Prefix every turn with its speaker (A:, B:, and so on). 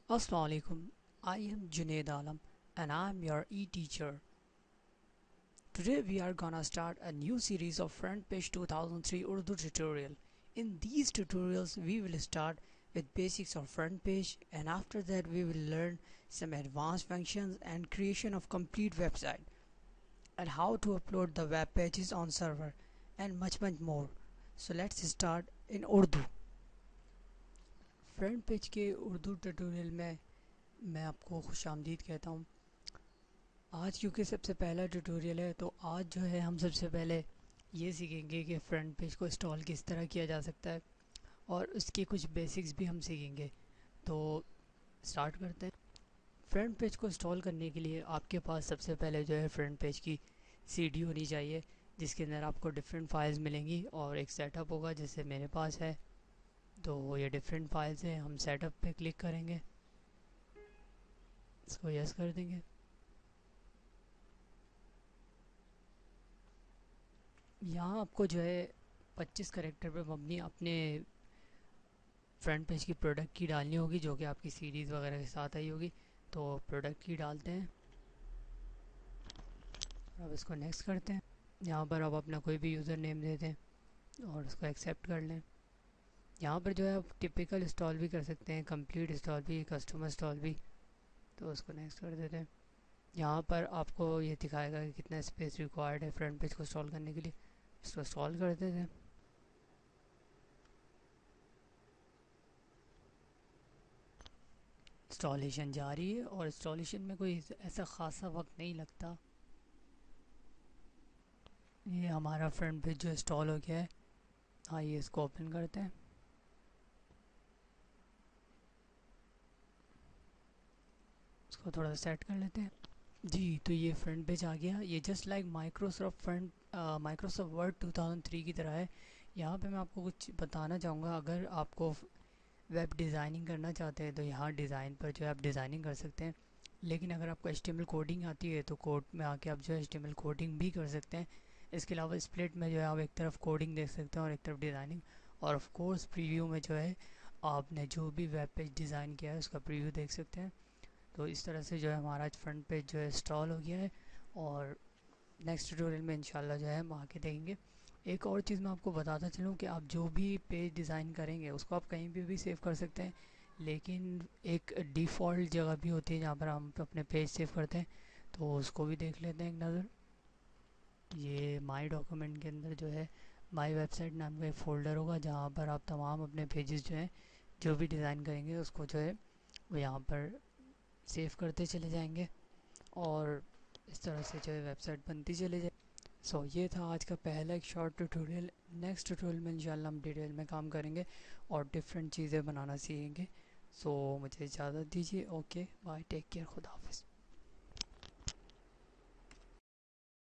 A: Assalamu alaikum. I am Junaid Alam and I am your e-teacher. Today we are gonna start a new series of Front Page 2003 Urdu tutorial. In these tutorials we will start with basics of front page, and after that we will learn some advanced functions and creation of complete website and how to upload the web pages on server and much more. So let's start in Urdu. Front page के Urdu tutorial में मैं आपको खुशामदीद कहता हूँ। आज क्योंकि सबसे पहला ट्यूटोरियल है तो आज जो है हम सबसे पहले ये सीखेंगे कि फ्रंट पेज को इंस्टॉल किस तरह किया जा सकता है और उसके कुछ बेसिक्स भी हम सीखेंगे। तो स्टार्ट करते हैं। फ्रंट पेज को इंस्टॉल करने के लिए आपके पास सबसे पहले जो है फ्रंट पेज की सीडी होनी चाहिए, जिसके अंदर आपको डिफरेंट फाइल्स मिलेंगी और एक सेटअप होगा जैसे मेरे पास है। तो ये डिफरेंट फाइल्स हैं, हम सेटअप पे क्लिक करेंगे, इसको यस कर देंगे। यहाँ आपको जो है 25 करेक्टर पे मबनी अपने फ्रंट पेज की प्रोडक्ट की डालनी होगी, जो कि आपकी सीरीज़ वगैरह के साथ आई होगी। तो प्रोडक्ट की डालते हैं, अब इसको नेक्स्ट करते हैं। यहाँ पर आप अपना कोई भी यूज़र नेम दे दें और उसको एक्सेप्ट कर लें। यहाँ पर जो है आप टिपिकल इंस्टॉल भी कर सकते हैं, कंप्लीट इंस्टॉल भी, कस्टमर इंस्टॉल भी। तो उसको नेक्स्ट कर देते हैं। यहाँ पर आपको ये दिखाएगा कि कितना स्पेस रिक्वायर्ड है फ्रंट पेज को इंस्टॉल करने के लिए। इसको इंस्टॉल कर देते हैं। इंस्टॉलेशन जारी है और इंस्टॉलेशन में कोई ऐसा ख़ासा वक्त नहीं लगता। ये हमारा फ्रंट पेज जो इंस्टॉल हो गया है। आइए इसको ओपन करते हैं। इसको थोड़ा सा सेट कर लेते हैं। जी, तो ये फ्रंट पेज आ गया। ये जस्ट लाइक माइक्रोसॉफ्ट वर्ड 2003 की तरह है। यहाँ पे मैं आपको कुछ बताना चाहूँगा। अगर आपको वेब डिज़ाइनिंग करना चाहते हैं तो यहाँ डिज़ाइन पर जो है आप डिज़ाइनिंग कर सकते हैं, लेकिन अगर आपको HTML कोडिंग आती है तो कोड में आके आप जो है HTML कोडिंग भी कर सकते हैं। इसके अलावा स्प्लिट में जो है आप एक तरफ कोडिंग देख सकते हैं और एक तरफ डिज़ाइनिंग। और ऑफ कोर्स प्रीव्यू में जो है आपने जो भी वेब पेज डिज़ाइन किया है उसका प्रीव्यू देख सकते हैं। तो इस तरह से जो है हमारा फ्रंट पेज जो है इंस्टॉल हो गया है और नेक्स्ट ट्यूटोरियल में इंशाल्लाह जो है हम आके देखेंगे। एक और चीज़ मैं आपको बताता चलूँ कि आप जो भी पेज डिज़ाइन करेंगे उसको आप कहीं भी सेव कर सकते हैं, लेकिन एक डिफ़ॉल्ट जगह भी होती है जहाँ पर हम अपने पेज सेव करते हैं। तो उसको भी देख लेते हैं एक नज़र। ये माई डॉक्यूमेंट के अंदर जो है माई वेबसाइट नाम का एक फ़ोल्डर होगा, जहाँ पर आप तमाम अपने पेजेस जो हैं जो भी डिज़ाइन करेंगे उसको जो है वो यहाँ पर सेव करते चले जाएंगे और इस तरह से जो है वेबसाइट बनती चली जाए। सो ये था आज का पहला एक शॉर्ट ट्यूटोरियल। नेक्स्ट ट्यूटोरियल में इंशाल्लाह हम डिटेल में काम करेंगे और डिफरेंट चीज़ें बनाना सीखेंगे। सो मुझे इजाज़त दीजिए। ओके बाय, टेक केयर, खुदा हाफिज़।